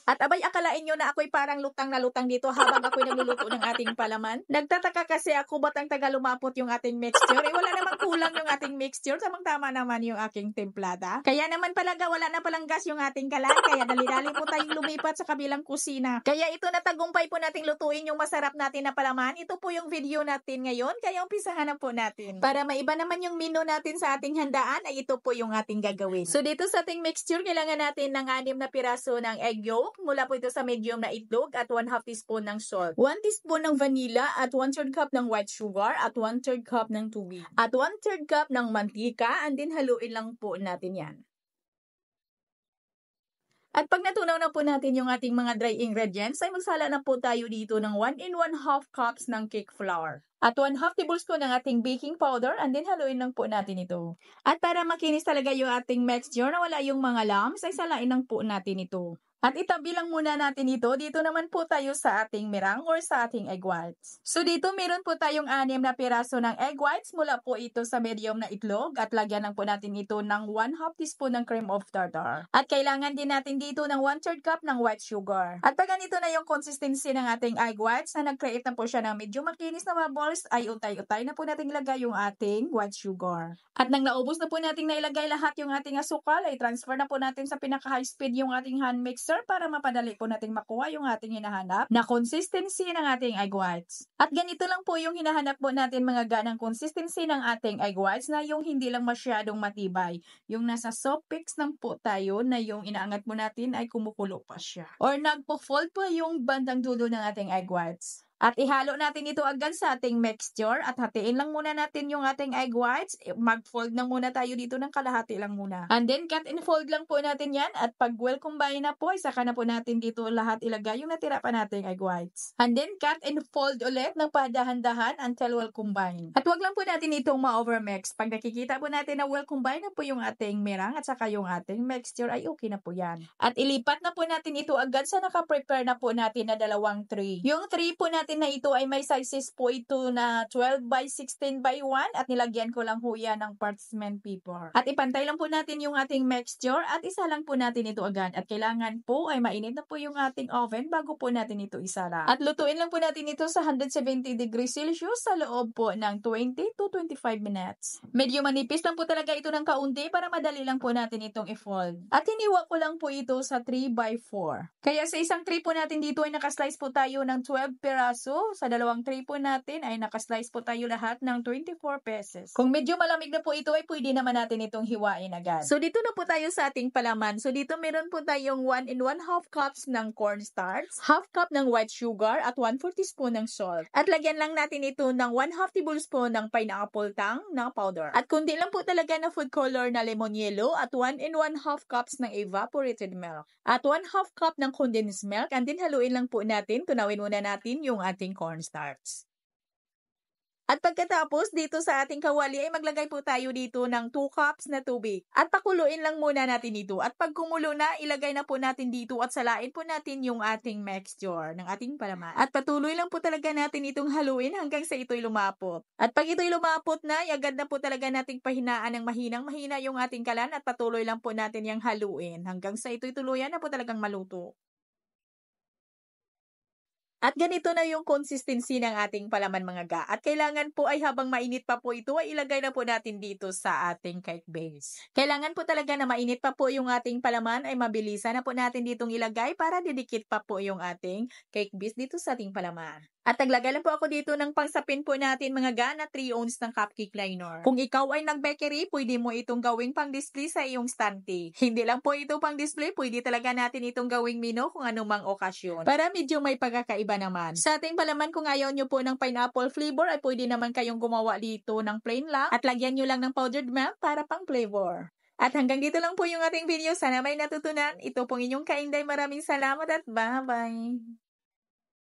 At abay, akalain nyo na ako'y parang lutang na lutang dito habang ako'y nagluluto ng ating palaman. Nagtataka kasi ako ba't ang taga lumapot yung ating mixture. Wala namang kulang yung ating mixture. Tamang-tama naman yung aking templada. Kaya naman palaga, wala na palang gas yung ating kalan. Kaya dali-dali po tayong lumipat sa kabilang kusina. Kaya ito na tagumpay po nating lutuin yung masarap natin na palaman. Ito po yung video natin ngayon. Kaya umpisahan na po natin. Para maiba naman yung menu natin sa ating handaan, ay ito po yung ating gagawin. So dito sa ating mixture, kailangan natin ng 6 na piraso ng egg yolk. Mula po ito sa medium na itlog at 1/2 teaspoon ng salt. 1 teaspoon ng vanilla at 1/3 cup ng white sugar at 1/3 cup ng tubig. At 1/3 cup ng mantika, and then haluin lang po natin yan. At pag natunaw na po natin yung ating mga dry ingredients, ay magsala na po tayo dito ng 1 1/2 cups ng cake flour. At 1/2 tablespoon ng ating baking powder, and then haluin lang po natin ito. At para makinis talaga yung ating mixture na wala yung mga lumps, ay salain lang po natin ito. At itabi lang muna natin ito. Dito naman po tayo sa ating mirang or sa ating egg whites. So dito meron po tayong 6 na piraso ng egg whites. Mula po ito sa medium na itlog. At lagyan lang po natin ito ng 1/2 teaspoon ng cream of tartar. At kailangan din natin dito ng 1/3 cup ng white sugar. At pag ganito na yung consistency ng ating egg whites na nag-create na po siya ng medyo makinis na bubbles, ay utay-utay na po natin ilagay yung ating white sugar. At nang naubos na po natin nailagay lahat yung ating asukal, ay transfer na po natin sa pinaka-high speed yung ating hand mixer para mapadali po natin makuha yung ating hinahanap na consistency ng ating egg whites. At ganito lang po yung hinahanap po natin mga ganang consistency ng ating egg whites na yung hindi lang masyadong matibay. Yung nasa soft mix lang po tayo na yung inaangat mo natin ay kumukulo pa siya. Or nagpo-fold po yung bandang dulo ng ating egg whites. At ihalo natin ito agad sa ating mixture at hatiin lang muna natin yung ating egg whites. Mag-fold na muna tayo dito ng kalahati lang muna. And then cut and fold lang po natin yan at pag well combine na po, saka na po natin dito lahat ilagay yung natira pa nating egg whites. And then cut and fold ulit ng padahan-dahan until well combine. At wag lang po natin itong ma-overmix. Pag nakikita po natin na well combine na po yung ating mirang at saka yung ating mixture, ay okay na po yan. At ilipat na po natin ito agad sa naka-prepare na po natin na dalawang tray. Yung tray po natin na ito ay may sizes po ito na 12 by 16 by 1 at nilagyan ko lang ho yan ng parchment paper. At ipantay lang po natin yung ating mixture at isa lang po natin ito agad. At kailangan po ay mainit na po yung ating oven bago po natin ito isara. At lutuin lang po natin ito sa 170 degrees Celsius sa loob po ng 20 to 25 minutes. Medyo manipis lang po talaga ito ng kaunti para madali lang po natin itong i-fold. At hiniwa ko lang po ito sa 3 by 4. Kaya sa isang tray po natin dito ay nakaslice po tayo ng 12 peraso. Sa dalawang tray po natin ay nakaslice po tayo lahat ng 24 pieces. Kung medyo malamig na po ito ay pwede naman natin itong hiwain agad. So dito na po tayo sa ating palaman. So dito meron po tayong 1 1/2 cups ng cornstarch, half cup ng white sugar at 1/4 teaspoon ng salt. At lagyan lang natin ito ng 1/2 tablespoon ng pineapple tang na powder. At kundi lang po talaga na food color na lemon yellow at 1 1/2 cups ng evaporated milk. At 1/2 cup ng condensed milk, and then haluin lang po natin. Tunawin muna natin yung ating cornstarch. At pagkatapos dito sa ating kawali ay maglagay po tayo dito ng 2 cups na tubig. At pakuluin lang muna natin ito. At pag kumulo na, ilagay na po natin dito at salain po natin yung ating mixture ng ating palaman. At patuloy lang po talaga natin itong haluin hanggang sa ito'y lumapot. At pag ito'y lumapot na, agad na po talaga nating pahinaan ng mahinang-mahina yung ating kalan at patuloy lang po natin yung haluin hanggang sa ito'y tuluyan na po talagang maluto. At ganito na yung consistency ng ating palaman mga ga. At kailangan po ay habang mainit pa po ito ay ilagay na po natin dito sa ating cake base. Kailangan po talaga na mainit pa po yung ating palaman ay mabilisan na po natin ditong ilagay para didikit pa po yung ating cake base dito sa ating palaman. At naglagay lang po ako dito ng pangsapin po natin mga ga na 3 ounce ng cupcake liner. Kung ikaw ay nag-bakery, pwede mo itong gawing pang-display sa iyong stante. Hindi lang po ito pang-display, pwede talaga natin itong gawing menu kung anumang okasyon. Para medyo may pagkakaiba naman. Sa ating palaman, kung ayaw nyo po ng pineapple flavor, ay pwede naman kayong gumawa dito ng plain lang at lagyan nyo lang ng powdered milk para pang flavor. At hanggang dito lang po yung ating video. Sana may natutunan. Ito pong inyong Kainday. Maraming salamat at bye-bye!